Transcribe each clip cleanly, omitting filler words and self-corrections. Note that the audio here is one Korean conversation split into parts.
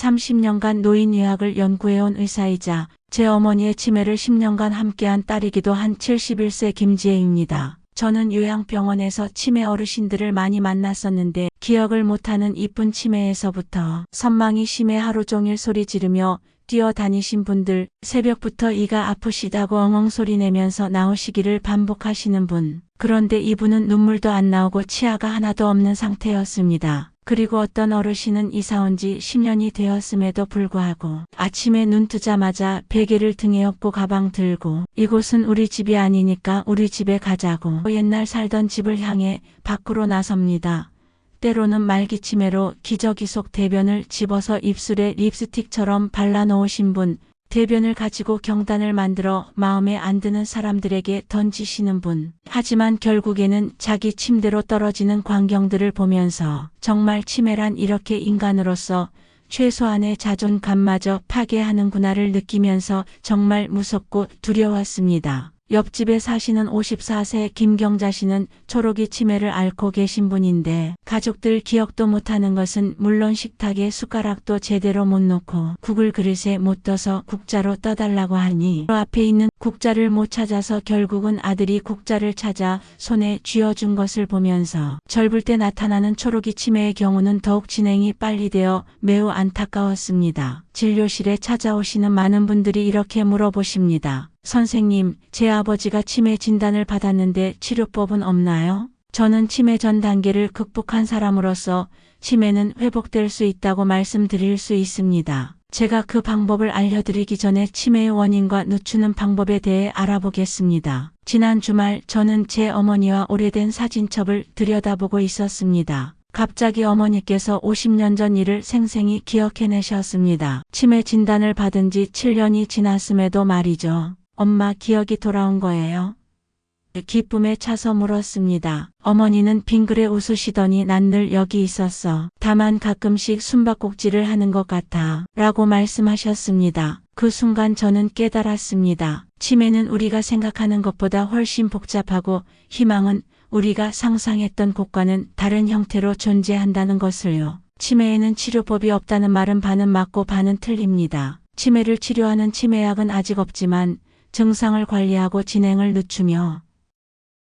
30년간 노인의학을 연구해온 의사이자 제 어머니의 치매를 10년간 함께한 딸이기도 한 71세 김지혜입니다. 저는 요양병원에서 치매 어르신들을 많이 만났었는데 기억을 못하는 이쁜 치매에서부터 선망이 심해 하루 종일 소리 지르며 뛰어다니신 분들, 새벽부터 이가 아프시다고 엉엉 소리 내면서 나오시기를 반복하시는 분. 그런데 이분은 눈물도 안 나오고 치아가 하나도 없는 상태였습니다. 그리고 어떤 어르신은 이사 온 지 10년이 되었음에도 불구하고 아침에 눈 뜨자마자 베개를 등에 업고 가방 들고 이곳은 우리 집이 아니니까 우리 집에 가자고 옛날 살던 집을 향해 밖으로 나섭니다. 때로는 말기치매로 기저귀속 대변을 집어서 입술에 립스틱처럼 발라놓으신 분, 대변을 가지고 경단을 만들어 마음에 안 드는 사람들에게 던지시는 분. 하지만 결국에는 자기 침대로 떨어지는 광경들을 보면서 정말 치매란 이렇게 인간으로서 최소한의 자존감마저 파괴하는구나를 느끼면서 정말 무섭고 두려웠습니다. 옆집에 사시는 54세 김경자 씨는 초록이 치매를 앓고 계신 분인데 가족들 기억도 못하는 것은 물론 식탁에 숟가락도 제대로 못 놓고 국을 그릇에 못 떠서 국자로 떠달라고 하니 앞에 있는 국자를 못 찾아서 결국은 아들이 국자를 찾아 손에 쥐어준 것을 보면서 젊을 때 나타나는 초록이 치매의 경우는 더욱 진행이 빨리 되어 매우 안타까웠습니다. 진료실에 찾아오시는 많은 분들이 이렇게 물어보십니다. 선생님, 제 아버지가 치매 진단을 받았는데 치료법은 없나요? 저는 치매 전 단계를 극복한 사람으로서 치매는 회복될 수 있다고 말씀드릴 수 있습니다. 제가 그 방법을 알려드리기 전에 치매의 원인과 늦추는 방법에 대해 알아보겠습니다. 지난 주말 저는 제 어머니와 오래된 사진첩을 들여다보고 있었습니다. 갑자기 어머니께서 50년 전 일을 생생히 기억해내셨습니다. 치매 진단을 받은 지 7년이 지났음에도 말이죠. 엄마 기억이 돌아온 거예요? 기쁨에 차서 물었습니다. 어머니는 빙그레 웃으시더니 난 늘 여기 있었어. 다만 가끔씩 숨바꼭질을 하는 것 같아. 라고 말씀하셨습니다. 그 순간 저는 깨달았습니다. 치매는 우리가 생각하는 것보다 훨씬 복잡하고 희망은 우리가 상상했던 것과는 다른 형태로 존재한다는 것을요. 치매에는 치료법이 없다는 말은 반은 맞고 반은 틀립니다. 치매를 치료하는 치매약은 아직 없지만 증상을 관리하고 진행을 늦추며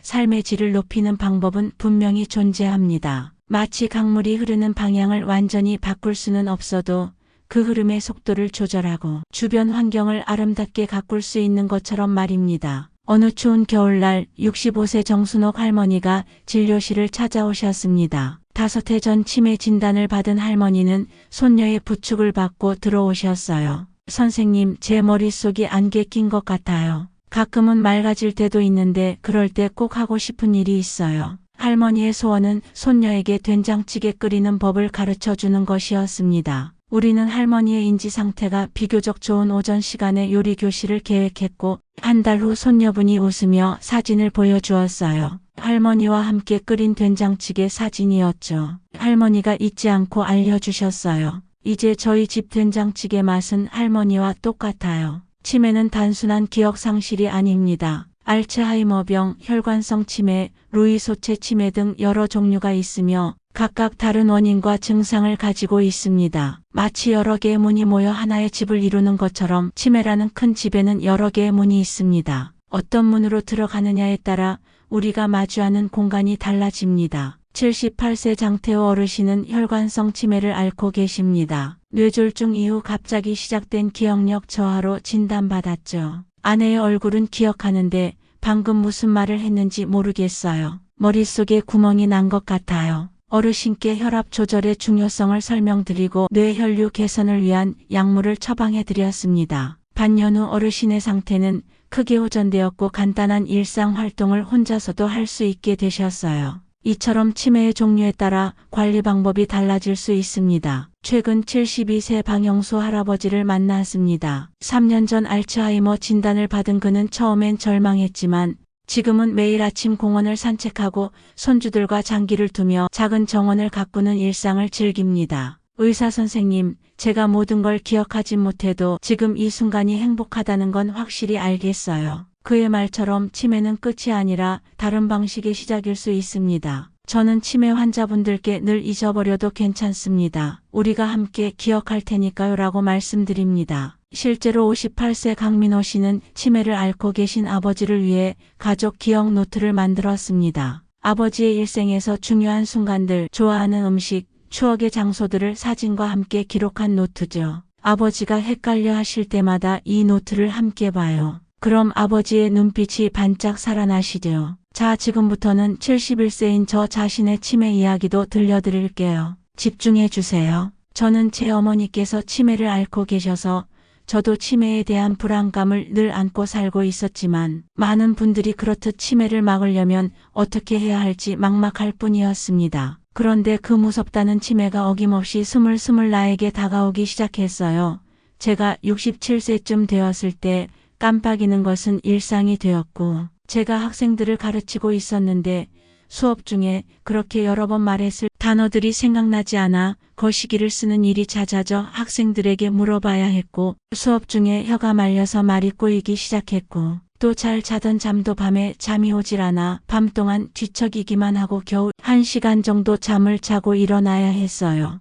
삶의 질을 높이는 방법은 분명히 존재합니다. 마치 강물이 흐르는 방향을 완전히 바꿀 수는 없어도 그 흐름의 속도를 조절하고 주변 환경을 아름답게 가꿀 수 있는 것처럼 말입니다. 어느 추운 겨울날 65세 정순옥 할머니가 진료실을 찾아오셨습니다. 5해 전 치매 진단을 받은 할머니는 손녀의 부축을 받고 들어오셨어요. 선생님, 제 머릿속이 안개 낀 것 같아요. 가끔은 맑아질 때도 있는데 그럴 때 꼭 하고 싶은 일이 있어요. 할머니의 소원은 손녀에게 된장찌개 끓이는 법을 가르쳐 주는 것이었습니다. 우리는 할머니의 인지 상태가 비교적 좋은 오전 시간에 요리 교실을 계획했고 한 달 후 손녀분이 웃으며 사진을 보여주었어요. 할머니와 함께 끓인 된장찌개 사진이었죠. 할머니가 잊지 않고 알려주셨어요. 이제 저희 집 된장찌개 맛은 할머니와 똑같아요. 치매는 단순한 기억 상실이 아닙니다. 알츠하이머병, 혈관성 치매, 루이소체 치매 등 여러 종류가 있으며 각각 다른 원인과 증상을 가지고 있습니다. 마치 여러 개의 문이 모여 하나의 집을 이루는 것처럼 치매라는 큰 집에는 여러 개의 문이 있습니다. 어떤 문으로 들어가느냐에 따라 우리가 마주하는 공간이 달라집니다. 78세 장태호 어르신은 혈관성 치매를 앓고 계십니다. 뇌졸중 이후 갑자기 시작된 기억력 저하로 진단받았죠. 아내의 얼굴은 기억하는데 방금 무슨 말을 했는지 모르겠어요. 머릿속에 구멍이 난 것 같아요. 어르신께 혈압 조절의 중요성을 설명드리고 뇌혈류 개선을 위한 약물을 처방해드렸습니다. 반년 후 어르신의 상태는 크게 호전되었고 간단한 일상 활동을 혼자서도 할 수 있게 되셨어요. 이처럼 치매의 종류에 따라 관리 방법이 달라질 수 있습니다. 최근 72세 방영수 할아버지를 만났습니다. 3년 전 알츠하이머 진단을 받은 그는 처음엔 절망했지만 지금은 매일 아침 공원을 산책하고 손주들과 장기를 두며 작은 정원을 가꾸는 일상을 즐깁니다. 의사 선생님, 제가 모든 걸 기억하진 못해도 지금 이 순간이 행복하다는 건 확실히 알겠어요. 그의 말처럼 치매는 끝이 아니라 다른 방식의 시작일 수 있습니다. 저는 치매 환자분들께 늘 잊어버려도 괜찮습니다. 우리가 함께 기억할 테니까요 라고 말씀드립니다. 실제로 58세 강민호 씨는 치매를 앓고 계신 아버지를 위해 가족 기억 노트를 만들었습니다. 아버지의 일생에서 중요한 순간들, 좋아하는 음식, 추억의 장소들을 사진과 함께 기록한 노트죠. 아버지가 헷갈려 하실 때마다 이 노트를 함께 봐요. 그럼 아버지의 눈빛이 반짝 살아나시죠. 자, 지금부터는 71세인 저 자신의 치매 이야기도 들려드릴게요. 집중해 주세요. 저는 제 어머니께서 치매를 앓고 계셔서 저도 치매에 대한 불안감을 늘 안고 살고 있었지만 많은 분들이 그렇듯 치매를 막으려면 어떻게 해야 할지 막막할 뿐이었습니다. 그런데 그 무섭다는 치매가 어김없이 스물스물 나에게 다가오기 시작했어요. 제가 67세쯤 되었을 때 깜빡이는 것은 일상이 되었고 제가 학생들을 가르치고 있었는데 수업 중에 그렇게 여러 번 말했을 단어들이 생각나지 않아 거시기를 쓰는 일이 잦아져 학생들에게 물어봐야 했고 수업 중에 혀가 말려서 말이 꼬이기 시작했고 또 잘 자던 잠도 밤에 잠이 오질 않아 밤 동안 뒤척이기만 하고 겨우 1시간 정도 잠을 자고 일어나야 했어요.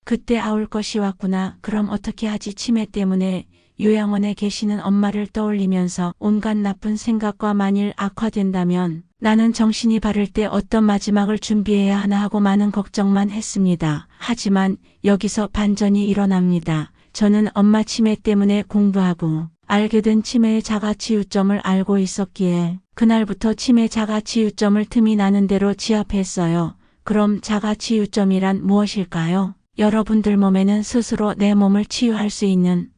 그때 아울 것이 왔구나. 그럼 어떻게 하지? 치매 때문에 요양원에 계시는 엄마를 떠올리면서 온갖 나쁜 생각과 만일 악화된다면 나는 정신이 바를 때 어떤 마지막을 준비해야 하나 하고 많은 걱정만 했습니다. 하지만 여기서 반전이 일어납니다. 저는 엄마 치매 때문에 공부하고 알게 된 치매의 자가치유점을 알고 있었기에 그날부터 치매 자가치유점을 틈이 나는 대로 지압했어요. 그럼 자가치유점이란 무엇일까요? 여러분들 몸에는 스스로 내 몸을 치유할 수 있는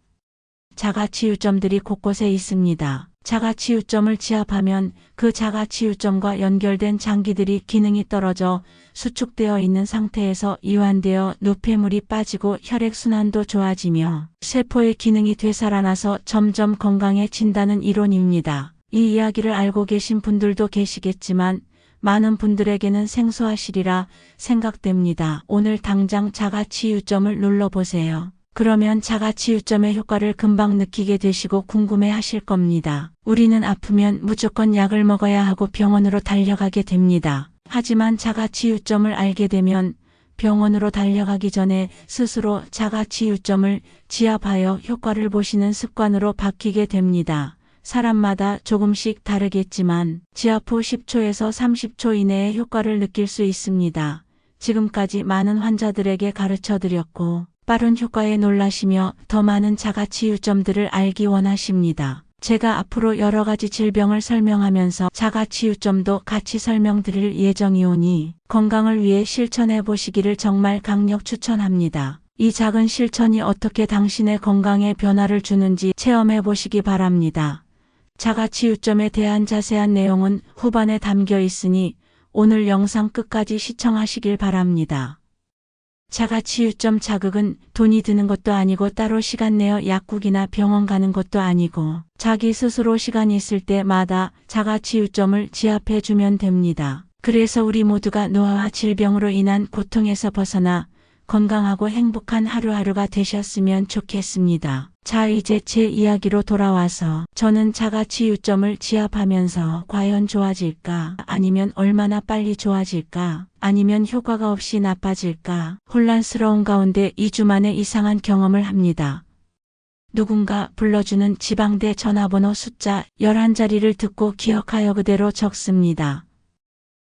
자가치유점들이 곳곳에 있습니다. 자가치유점을 지압하면 그 자가치유점과 연결된 장기들이 기능이 떨어져 수축되어 있는 상태에서 이완되어 노폐물이 빠지고 혈액순환도 좋아지며 세포의 기능이 되살아나서 점점 건강해진다는 이론입니다. 이 이야기를 알고 계신 분들도 계시겠지만 많은 분들에게는 생소하시리라 생각됩니다. 오늘 당장 자가치유점을 눌러보세요. 그러면 자가치유점의 효과를 금방 느끼게 되시고 궁금해 하실 겁니다. 우리는 아프면 무조건 약을 먹어야 하고 병원으로 달려가게 됩니다. 하지만 자가치유점을 알게 되면 병원으로 달려가기 전에 스스로 자가치유점을 지압하여 효과를 보시는 습관으로 바뀌게 됩니다. 사람마다 조금씩 다르겠지만 지압 후 10초에서 30초 이내에 효과를 느낄 수 있습니다. 지금까지 많은 환자들에게 가르쳐드렸고 빠른 효과에 놀라시며 더 많은 자가치유점들을 알기 원하십니다. 제가 앞으로 여러 가지 질병을 설명하면서 자가치유점도 같이 설명드릴 예정이오니 건강을 위해 실천해 보시기를 정말 강력 추천합니다. 이 작은 실천이 어떻게 당신의 건강에 변화를 주는지 체험해 보시기 바랍니다. 자가치유점에 대한 자세한 내용은 후반에 담겨 있으니 오늘 영상 끝까지 시청하시길 바랍니다. 자가치유점 자극은 돈이 드는 것도 아니고 따로 시간 내어 약국이나 병원 가는 것도 아니고 자기 스스로 시간이 있을 때마다 자가치유점을 지압해 주면 됩니다. 그래서 우리 모두가 노화와 질병으로 인한 고통에서 벗어나 건강하고 행복한 하루하루가 되셨으면 좋겠습니다. 자, 이제 제 이야기로 돌아와서 저는 자가치유점을 지압하면서 과연 좋아질까? 아니면 얼마나 빨리 좋아질까? 아니면 효과가 없이 나빠질까? 혼란스러운 가운데 2주 만에 이상한 경험을 합니다. 누군가 불러주는 지방대 전화번호 숫자 11자리를 듣고 기억하여 그대로 적습니다.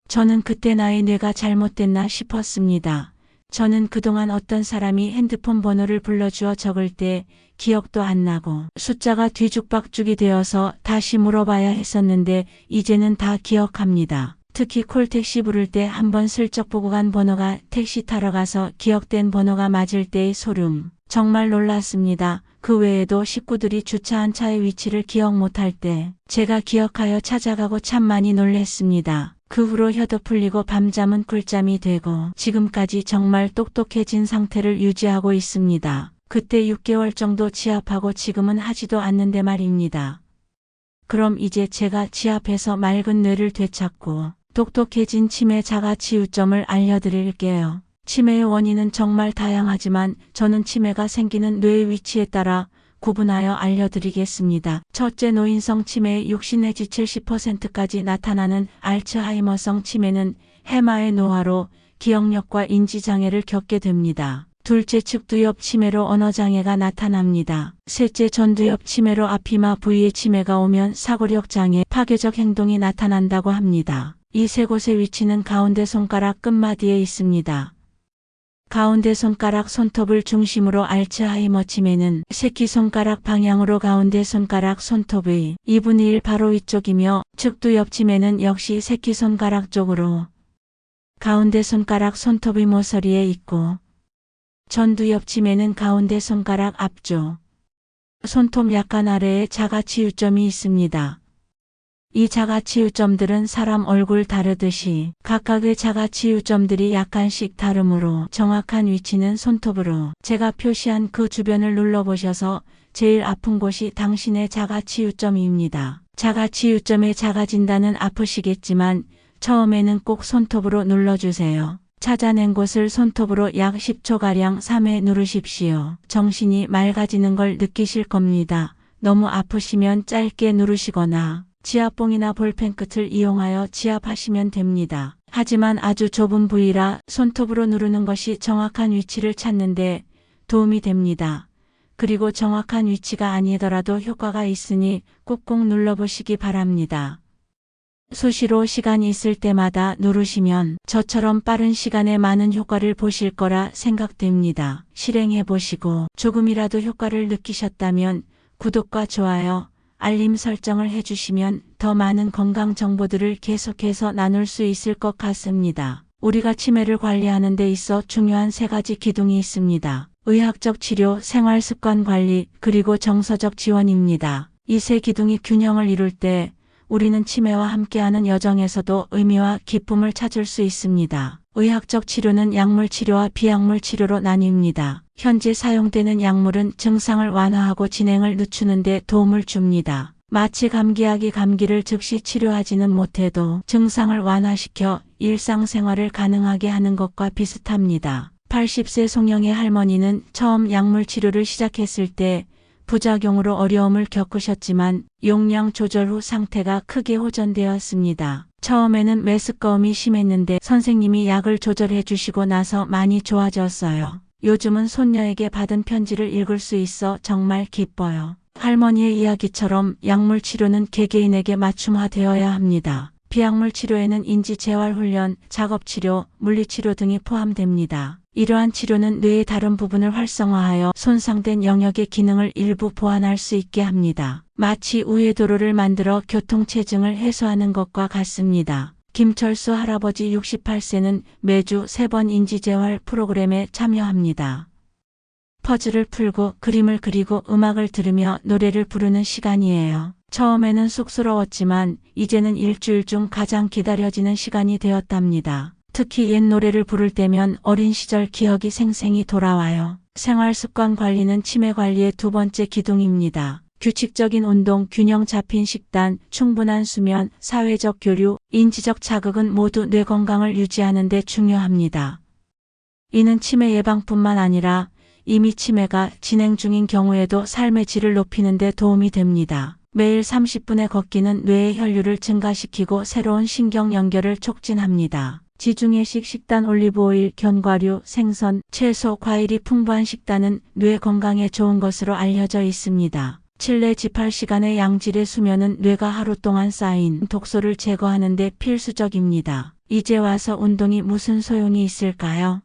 저는 그때 나의 뇌가 잘못됐나 싶었습니다. 저는 그동안 어떤 사람이 핸드폰 번호를 불러주어 적을 때 기억도 안 나고 숫자가 뒤죽박죽이 되어서 다시 물어봐야 했었는데 이제는 다 기억합니다. 특히 콜택시 부를 때 한번 슬쩍 보고 간 번호가 택시 타러 가서 기억된 번호가 맞을 때의 소름. 정말 놀랐습니다. 그 외에도 식구들이 주차한 차의 위치를 기억 못할 때 제가 기억하여 찾아가고 참 많이 놀랬습니다. 그 후로 혀도 풀리고 밤잠은 꿀잠이 되고 지금까지 정말 똑똑해진 상태를 유지하고 있습니다. 그때 6개월 정도 지압하고 지금은 하지도 않는데 말입니다. 그럼 이제 제가 지압해서 맑은 뇌를 되찾고 똑똑해진 치매 자가치유점을 알려드릴게요. 치매의 원인은 정말 다양하지만 저는 치매가 생기는 뇌의 위치에 따라 구분하여 알려드리겠습니다. 첫째, 노인성 치매의 60 내지 70%까지 나타나는 알츠하이머성 치매는 해마의 노화로 기억력과 인지장애를 겪게 됩니다. 둘째 측두엽 치매로 언어장애가 나타납니다. 셋째 전두엽 치매로 앞이마 부위에 치매가 오면 사고력 장애, 파괴적 행동이 나타난다고 합니다. 이 세 곳의 위치는 가운데 손가락 끝마디에 있습니다. 가운데 손가락 손톱을 중심으로 알츠하이머 치매는 새끼손가락 방향으로 가운데 손가락 손톱의 2분의 1 바로 위쪽이며 측두엽 치매는 역시 새끼손가락 쪽으로 가운데 손가락 손톱의 모서리에 있고 전두엽 치매는 가운데 손가락 앞쪽 손톱 약간 아래에 자가치유점이 있습니다. 이 자가치유점들은 사람 얼굴 다르듯이 각각의 자가치유점들이 약간씩 다르므로 정확한 위치는 손톱으로 제가 표시한 그 주변을 눌러보셔서 제일 아픈 곳이 당신의 자가치유점입니다. 자가치유점의 자가진단은 아프시겠지만 처음에는 꼭 손톱으로 눌러주세요. 찾아낸 곳을 손톱으로 약 10초가량 3회 누르십시오. 정신이 맑아지는 걸 느끼실 겁니다. 너무 아프시면 짧게 누르시거나 지압봉이나 볼펜 끝을 이용하여 지압하시면 됩니다. 하지만 아주 좁은 부위라 손톱으로 누르는 것이 정확한 위치를 찾는 데 도움이 됩니다. 그리고 정확한 위치가 아니더라도 효과가 있으니 꾹꾹 눌러보시기 바랍니다. 수시로 시간이 있을 때마다 누르시면 저처럼 빠른 시간에 많은 효과를 보실 거라 생각됩니다. 실행해보시고 조금이라도 효과를 느끼셨다면 구독과 좋아요, 알림 설정을 해주시면 더 많은 건강 정보들을 계속해서 나눌 수 있을 것 같습니다. 우리가 치매를 관리하는 데 있어 중요한 3가지 기둥이 있습니다. 의학적 치료, 생활습관 관리, 그리고 정서적 지원입니다. 이 3기둥이 균형을 이룰 때 우리는 치매와 함께하는 여정에서도 의미와 기쁨을 찾을 수 있습니다. 의학적 치료는 약물 치료와 비약물 치료로 나뉩니다. 현재 사용되는 약물은 증상을 완화하고 진행을 늦추는 데 도움을 줍니다. 마치 감기약이 감기를 즉시 치료하지는 못해도 증상을 완화시켜 일상생활을 가능하게 하는 것과 비슷합니다. 80세 송영의 할머니는 처음 약물 치료를 시작했을 때 부작용으로 어려움을 겪으셨지만 용량 조절 후 상태가 크게 호전되었습니다. 처음에는 메스꺼움이 심했는데 선생님이 약을 조절해 주시고 나서 많이 좋아졌어요. 요즘은 손녀에게 받은 편지를 읽을 수 있어 정말 기뻐요. 할머니의 이야기처럼 약물 치료는 개개인에게 맞춤화되어야 합니다. 비약물 치료에는 인지재활훈련, 작업치료, 물리치료 등이 포함됩니다. 이러한 치료는 뇌의 다른 부분을 활성화하여 손상된 영역의 기능을 일부 보완할 수 있게 합니다. 마치 우회도로를 만들어 교통체증을 해소하는 것과 같습니다. 김철수 할아버지 68세는 매주 3번 인지재활 프로그램에 참여합니다. 퍼즐을 풀고 그림을 그리고 음악을 들으며 노래를 부르는 시간이에요. 처음에는 쑥스러웠지만 이제는 일주일 중 가장 기다려지는 시간이 되었답니다. 특히 옛 노래를 부를 때면 어린 시절 기억이 생생히 돌아와요. 생활습관 관리는 치매 관리의 2번째 기둥입니다. 규칙적인 운동, 균형 잡힌 식단, 충분한 수면, 사회적 교류, 인지적 자극은 모두 뇌 건강을 유지하는 데 중요합니다. 이는 치매 예방뿐만 아니라 이미 치매가 진행 중인 경우에도 삶의 질을 높이는 데 도움이 됩니다. 매일 30분의 걷기는 뇌의 혈류를 증가시키고 새로운 신경 연결을 촉진합니다. 지중해식 식단 올리브오일, 견과류, 생선, 채소, 과일이 풍부한 식단은 뇌 건강에 좋은 것으로 알려져 있습니다. 실내 집합시간의 양질의 수면은 뇌가 하루 동안 쌓인 독소를 제거하는 데 필수적입니다. 이제 와서 운동이 무슨 소용이 있을까요?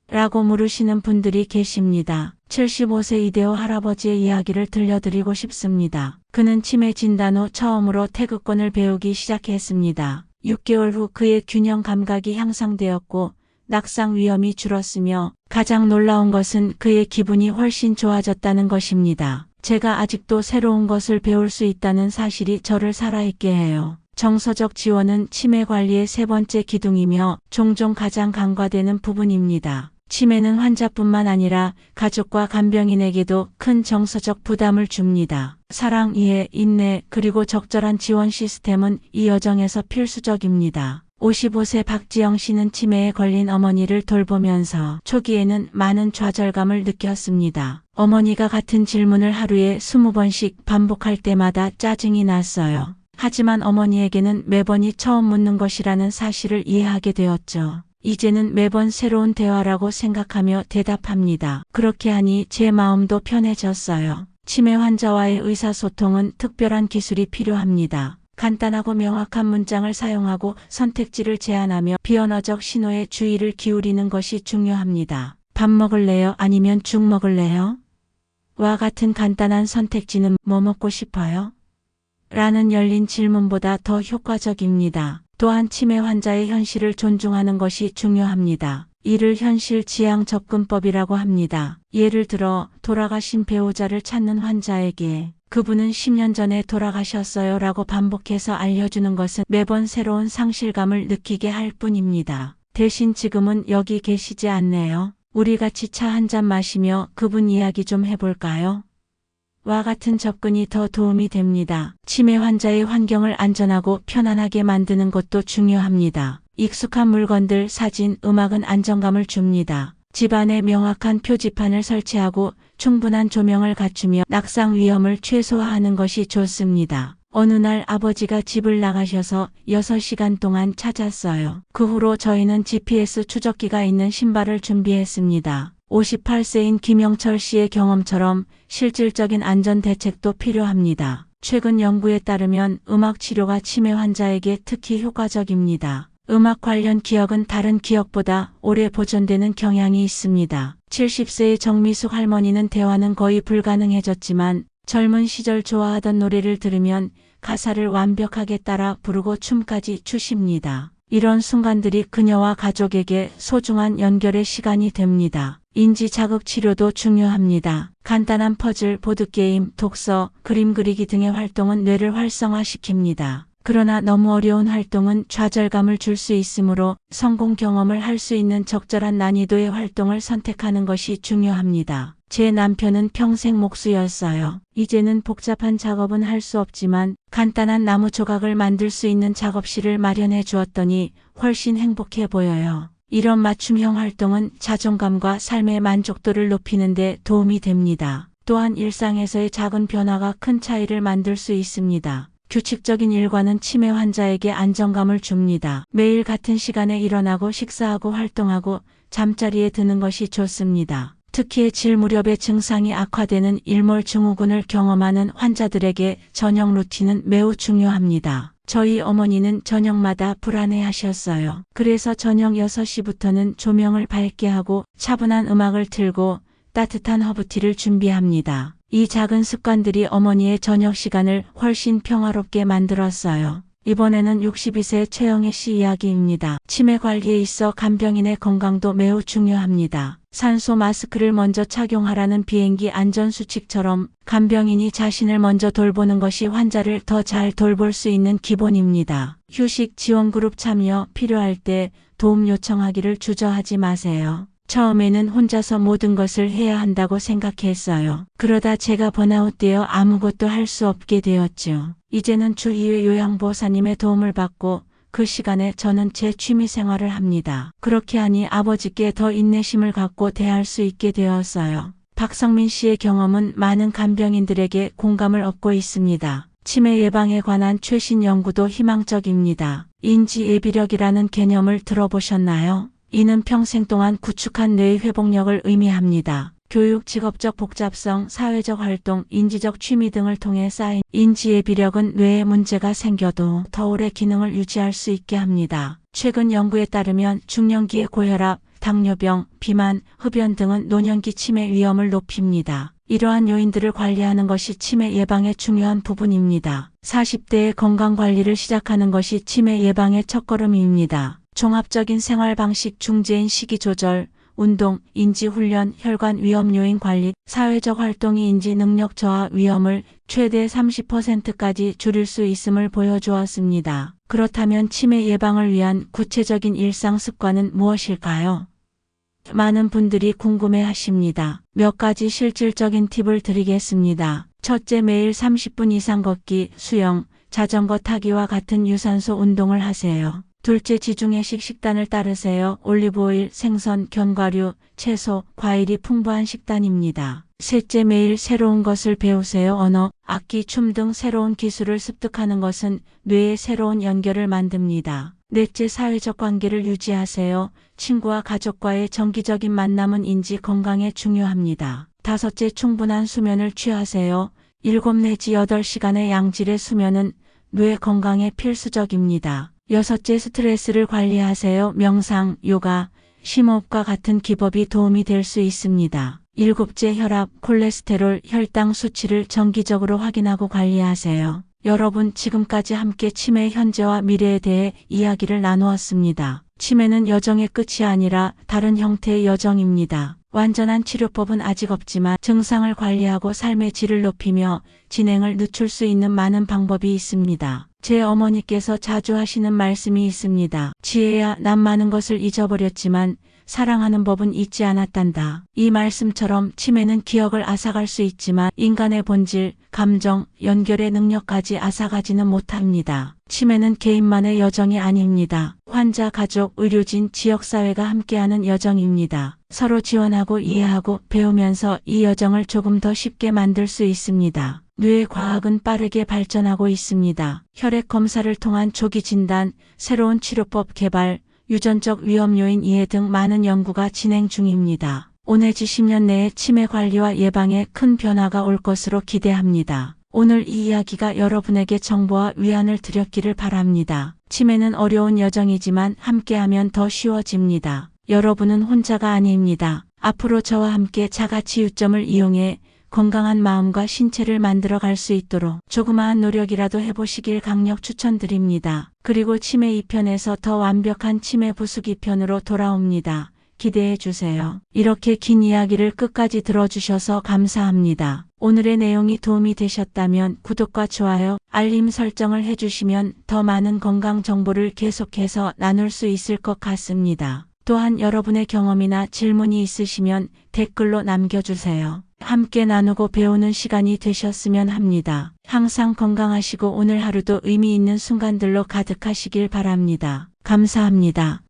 라고 물으시는 분들이 계십니다. 75세 이대호 할아버지의 이야기를 들려드리고 싶습니다. 그는 치매 진단 후 처음으로 태극권을 배우기 시작했습니다. 6개월 후 그의 균형 감각이 향상되었고 낙상 위험이 줄었으며 가장 놀라운 것은 그의 기분이 훨씬 좋아졌다는 것입니다. 제가 아직도 새로운 것을 배울 수 있다는 사실이 저를 살아있게 해요. 정서적 지원은 치매 관리의 3번째 기둥이며 종종 가장 간과되는 부분입니다. 치매는 환자뿐만 아니라 가족과 간병인에게도 큰 정서적 부담을 줍니다. 사랑, 이해, 인내, 그리고 적절한 지원 시스템은 이 여정에서 필수적입니다. 55세 박지영 씨는 치매에 걸린 어머니를 돌보면서 초기에는 많은 좌절감을 느꼈습니다. 어머니가 같은 질문을 하루에 20번씩 반복할 때마다 짜증이 났어요. 하지만 어머니에게는 매번이 처음 묻는 것이라는 사실을 이해하게 되었죠. 이제는 매번 새로운 대화라고 생각하며 대답합니다. 그렇게 하니 제 마음도 편해졌어요. 치매 환자와의 의사소통은 특별한 기술이 필요합니다. 간단하고 명확한 문장을 사용하고 선택지를 제안하며 비언어적 신호에 주의를 기울이는 것이 중요합니다. 밥 먹을래요? 아니면 죽 먹을래요? 와 같은 간단한 선택지는 뭐 먹고 싶어요? 라는 열린 질문보다 더 효과적입니다. 또한 치매 환자의 현실을 존중하는 것이 중요합니다. 이를 현실 지향 접근법이라고 합니다. 예를 들어 돌아가신 배우자를 찾는 환자에게 그분은 10년 전에 돌아가셨어요 라고 반복해서 알려주는 것은 매번 새로운 상실감을 느끼게 할 뿐입니다. 대신 지금은 여기 계시지 않네요. 우리 같이 차 한 잔 마시며 그분 이야기 좀 해볼까요? 와 같은 접근이 더 도움이 됩니다. 치매 환자의 환경을 안전하고 편안하게 만드는 것도 중요합니다. 익숙한 물건들, 사진, 음악은 안정감을 줍니다. 집안에 명확한 표지판을 설치하고 충분한 조명을 갖추며 낙상 위험을 최소화하는 것이 좋습니다. 어느 날 아버지가 집을 나가셔서 6시간 동안 찾았어요. 그 후로 저희는 GPS 추적기가 있는 신발을 준비했습니다. 58세인 김영철 씨의 경험처럼 실질적인 안전 대책도 필요합니다. 최근 연구에 따르면 음악 치료가 치매 환자에게 특히 효과적입니다. 음악 관련 기억은 다른 기억보다 오래 보존되는 경향이 있습니다. 70세의 정미숙 할머니는 대화는 거의 불가능해졌지만 젊은 시절 좋아하던 노래를 들으면 가사를 완벽하게 따라 부르고 춤까지 추십니다. 이런 순간들이 그녀와 가족에게 소중한 연결의 시간이 됩니다. 인지 자극 치료도 중요합니다. 간단한 퍼즐, 보드게임, 독서, 그림 그리기 등의 활동은 뇌를 활성화시킵니다. 그러나 너무 어려운 활동은 좌절감을 줄 수 있으므로 성공 경험을 할 수 있는 적절한 난이도의 활동을 선택하는 것이 중요합니다. 제 남편은 평생 목수였어요. 이제는 복잡한 작업은 할 수 없지만 간단한 나무 조각을 만들 수 있는 작업실을 마련해 주었더니 훨씬 행복해 보여요. 이런 맞춤형 활동은 자존감과 삶의 만족도를 높이는 데 도움이 됩니다. 또한 일상에서의 작은 변화가 큰 차이를 만들 수 있습니다. 규칙적인 일과는 치매 환자에게 안정감을 줍니다. 매일 같은 시간에 일어나고 식사하고 활동하고 잠자리에 드는 것이 좋습니다. 특히 질 무렵에 증상이 악화되는 일몰증후군을 경험하는 환자들에게 저녁 루틴은 매우 중요합니다. 저희 어머니는 저녁마다 불안해하셨어요. 그래서 저녁 6시부터는 조명을 밝게 하고 차분한 음악을 틀고 따뜻한 허브티를 준비합니다. 이 작은 습관들이 어머니의 저녁 시간을 훨씬 평화롭게 만들었어요. 이번에는 62세 최영애 씨 이야기입니다. 치매 관리에 있어 간병인의 건강도 매우 중요합니다. 산소 마스크를 먼저 착용하라는 비행기 안전수칙처럼 간병인이 자신을 먼저 돌보는 것이 환자를 더 잘 돌볼 수 있는 기본입니다. 휴식 지원그룹 참여, 필요할 때 도움 요청하기를 주저하지 마세요. 처음에는 혼자서 모든 것을 해야 한다고 생각했어요. 그러다 제가 번아웃되어 아무것도 할 수 없게 되었죠. 이제는 주 2회 요양보호사님의 도움을 받고 그 시간에 저는 제 취미 생활을 합니다. 그렇게 하니 아버지께 더 인내심을 갖고 대할 수 있게 되었어요. 박성민 씨의 경험은 많은 간병인들에게 공감을 얻고 있습니다. 치매 예방에 관한 최신 연구도 희망적입니다. 인지예비력이라는 개념을 들어보셨나요? 이는 평생 동안 구축한 뇌의 회복력을 의미합니다. 교육, 직업적 복잡성, 사회적 활동, 인지적 취미 등을 통해 쌓인 인지예비력은 뇌에 문제가 생겨도 더 오래 기능을 유지할 수 있게 합니다. 최근 연구에 따르면 중년기의 고혈압, 당뇨병, 비만, 흡연 등은 노년기 치매 위험을 높입니다. 이러한 요인들을 관리하는 것이 치매 예방의 중요한 부분입니다. 40대의 건강관리를 시작하는 것이 치매 예방의 첫걸음입니다. 종합적인 생활 방식 중재인 식이 조절, 운동, 인지훈련, 혈관 위험 요인 관리, 사회적 활동이 인지 능력 저하 위험을 최대 30%까지 줄일 수 있음을 보여주었습니다. 그렇다면 치매 예방을 위한 구체적인 일상 습관은 무엇일까요? 많은 분들이 궁금해하십니다. 몇 가지 실질적인 팁을 드리겠습니다. 첫째, 매일 30분 이상 걷기, 수영, 자전거 타기와 같은 유산소 운동을 하세요. 둘째, 지중해식 식단을 따르세요. 올리브오일, 생선, 견과류, 채소, 과일이 풍부한 식단입니다. 셋째, 매일 새로운 것을 배우세요. 언어, 악기, 춤 등 새로운 기술을 습득하는 것은 뇌에 새로운 연결을 만듭니다. 넷째, 사회적 관계를 유지하세요. 친구와 가족과의 정기적인 만남은 인지 건강에 중요합니다. 다섯째, 충분한 수면을 취하세요. 7 내지 8시간의 양질의 수면은 뇌 건강에 필수적입니다. 여섯째, 스트레스를 관리하세요. 명상, 요가, 심호흡과 같은 기법이 도움이 될 수 있습니다. 일곱째, 혈압, 콜레스테롤, 혈당 수치를 정기적으로 확인하고 관리하세요. 여러분, 지금까지 함께 치매의 현재와 미래에 대해 이야기를 나누었습니다. 치매는 여정의 끝이 아니라 다른 형태의 여정입니다. 완전한 치료법은 아직 없지만 증상을 관리하고 삶의 질을 높이며 진행을 늦출 수 있는 많은 방법이 있습니다. 제 어머니께서 자주 하시는 말씀이 있습니다. 지혜야, 난 많은 것을 잊어버렸지만 사랑하는 법은 잊지 않았단다. 이 말씀처럼 치매는 기억을 앗아갈 수 있지만 인간의 본질, 감정, 연결의 능력까지 앗아가지는 못합니다. 치매는 개인만의 여정이 아닙니다. 환자, 가족, 의료진, 지역사회가 함께하는 여정입니다. 서로 지원하고 이해하고 배우면서 이 여정을 조금 더 쉽게 만들 수 있습니다. 뇌 과학은 빠르게 발전하고 있습니다. 혈액 검사를 통한 조기 진단, 새로운 치료법 개발, 유전적 위험 요인 이해 등 많은 연구가 진행 중입니다. 5 내지 10년 내에 치매 관리와 예방에 큰 변화가 올 것으로 기대합니다. 오늘 이 이야기가 여러분에게 정보와 위안을 드렸기를 바랍니다. 치매는 어려운 여정이지만 함께하면 더 쉬워집니다. 여러분은 혼자가 아닙니다. 앞으로 저와 함께 자가치유점을 이용해 건강한 마음과 신체를 만들어 갈 수 있도록 조그마한 노력이라도 해보시길 강력 추천드립니다. 그리고 치매 2편에서 더 완벽한 치매 부수 2편으로 돌아옵니다. 기대해 주세요. 이렇게 긴 이야기를 끝까지 들어주셔서 감사합니다. 오늘의 내용이 도움이 되셨다면 구독과 좋아요, 알림 설정을 해주시면 더 많은 건강 정보를 계속해서 나눌 수 있을 것 같습니다. 또한 여러분의 경험이나 질문이 있으시면 댓글로 남겨주세요. 함께 나누고 배우는 시간이 되셨으면 합니다. 항상 건강하시고 오늘 하루도 의미 있는 순간들로 가득하시길 바랍니다. 감사합니다.